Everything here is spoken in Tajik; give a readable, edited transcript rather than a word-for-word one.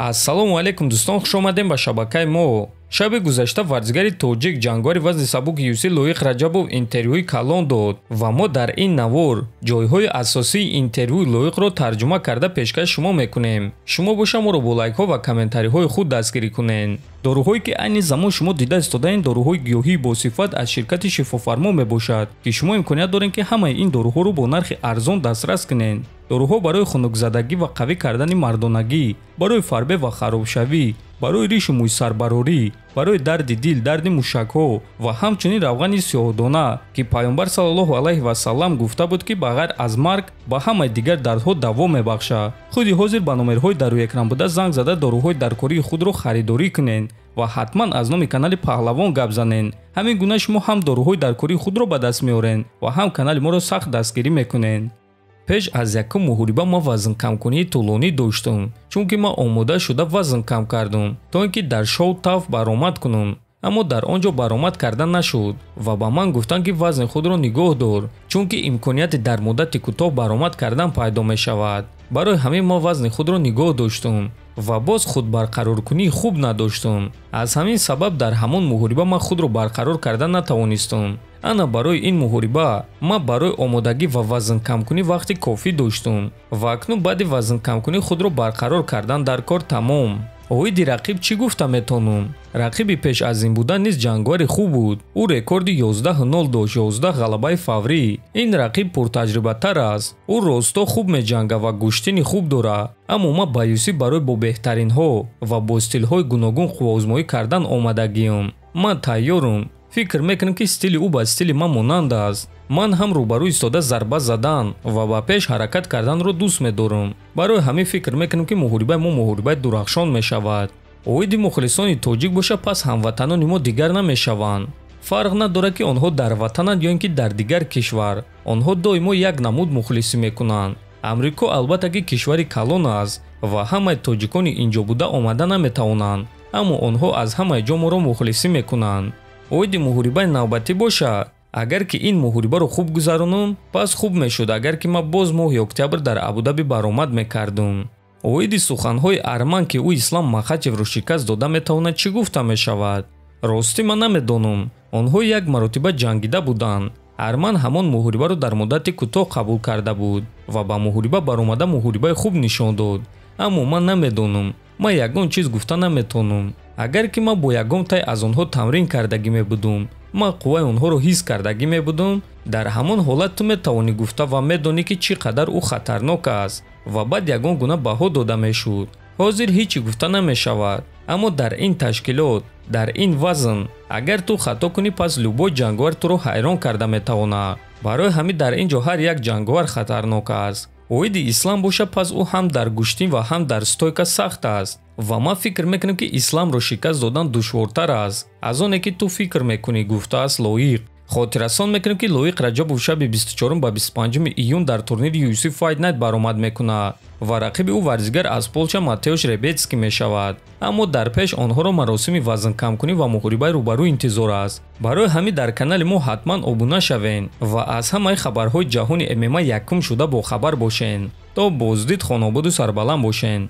Ассалому алейкум дӯстон, хуш омадем ба шабакаи мо. шаби гузашта варзигари тоҷик ҷангори вазни сабуки юси Лоиқ Раҷабов интервюи калон дод ва мо дар ин навор ҷойҳои асосии интервюи Лоиқро тарҷума карда пешкаш шумо мекунем. Шумо боша моро бо лайкҳо ва комментариҳои худ дастгирӣ кунед. доруҳое ки айни замон шумо дида истодаин доруҳои гиёҳии босифат аз ширкати шифофармо мебошад ки шумо имконият доред ки ҳамаи ин доруҳоро бо нархи арзон дастрас кунед. доруҳо барои хунукзадагӣ ва қавӣ кардани мардонагӣ, барои фарбе ва харобшавӣ, барои ришу мӯйсарбарорӣ, барои дарди дил, дарди мушакҳо ва ҳамчунин равғани сиёҳдона ки пайғамбар саллаллоҳу алайҳи васаллам гуфта буд ки ба ғайр аз марг ба ҳамаи дигар дардҳо даво мебахшад. худи ҳозир ба номерҳои дар рӯи экран буда занг зада доруҳои даркории худро харидорӣ кунед ва ҳатман аз номи канали Паҳлавон гап занед. ҳамин гуна шумо ҳам доруҳои даркории худро ба даст меоред ва ҳам канали моро сахт дастгирӣ мекунед. пеш аз якум муҳориба ма вазнкамкунии тӯлонӣ доштум, чунки ма омода шуда вазн кам кардум то ин ки дар шоу ТАФ баромад кунам, аммо дар он ҷо баромад карда нашуд ва ба ман гуфтанд ки вазни худро нигоҳ дор, чунки имконияти дар муддати кӯтоҳ баромад кардан пайдо мешавад. барои ҳамин ма вазни худро нигоҳ доштум ва боз худбарқароркунии хуб надоштум. аз ҳамин сабаб дар ҳамон муҳориба ма худро барқарор карда натавонистум. ана барои ин муҳориба ма барои омодагӣ ва вазнкамкунӣ вақти кофӣ доштум ва акнун баъди вазнкамкунӣ худро барқарор кардан дар кор тамом. оиди рақиб чӣ гуфта метонум? рақиби пеш аз ин будан низ ҷангори хуб буд. ӯ рекорди 11-0 дошт, 11 ғалабаи фаврӣ. ин рақиб пуртаҷрибатар аст. ӯ росто хуб меҷанга ва гӯштини хуб дорад. аммо ма ба юси барои бо беҳтаринҳо ва бо стилҳои гуногун қуввоозмоӣ кардан омадагиам. ман тайёрам. фикр мекунам ки стили ӯ ба стили ман монанд аст. ман ҳам рӯбарӯ истода зарба задан ва ба пеш ҳаракат карданро дӯст медорам. барои ҳамин фикр мекунам ки муҳорибаи мо муҳорибаи дурахшон мешавад. оиди мухлисони тоҷик боша пас ҳамватанони мо дигар намешаванд. фарқ надорад ки онҳо дар ватананд ё ин ки дар дигар кишвар. онҳо доимо як намуд мухлисӣ мекунанд. амрико албатта ки кишвари калон аст ва ҳамаи тоҷикони ин ҷо буда омада наметавонанд, аммо онҳо аз ҳамаи ҷо моро мухлисӣ мекунанд. оиди муҳорибаи навбатӣ бошад. агар ки ин муҳорибаро хуб гузаронам, пас хуб мешуд агар ки ма боз моҳи октябр дар Абудаби баромад мекардум. оиди суханҳои Арман ки ӯ Ислам Махачевро шикаст дода метавонад чӣ гуфта мешавад? ростӣ ман намедонам. онҳо як маротиба ҷангида буданд. Арман ҳамон муҳорибаро дар муддати кӯтоҳ қабул карда буд ва ба муҳориба баромада муҳорибаи хуб нишон дод. аммо ман намедонам. ман ягон чиз гуфта наметонам. агар ки ман бо ягон тай аз онҳо тамрин кардагӣ мебудум, ман қувваи онҳоро ҳис кардагӣ мебудум, дар ҳамон ҳолат ту метавонӣ гуфта ва медонӣ ки чӣ қадар ӯ хатарнок аст ва баъд ягон гуна баҳо дода мешуд. ҳозир ҳичӣ гуфта намешавад. аммо дар ин ташкилот, дар ин вазн, агар ту хато кунӣ, пас любой ҷанговар туро ҳайрон карда метавонад. барои ҳамин дар ин ҷо ҳар як ҷанговар хатарнок аст. оиди Ислам боша, пас ӯ ҳам дар гӯштин ва ҳам дар стойка сахт аст. ва ман фикр мекунам ки Исламро шикаст додан душвортар аст аз оне ки ту фикр мекунӣ, гуфтааст Лоиқ. хотиррасон мекунам ки Лоиқ Раҷабов шаби 24 ба 25 июн дар турнири UFC Fight Night баромад мекунад ва рақиби ӯ варзигар аз Полша Матеуш Ребецкий мешавад. аммо дар пеш онҳоро маросими вазнкамкунӣ ва муҳорибаи рӯбарӯ интизор аст. барои ҳамин дар канали мо ҳатман обуна шавен ва аз ҳамаи хабарҳои ҷаҳони ММА якум шуда бохабар бошен. то боздид хонободу сарбаланд бошен.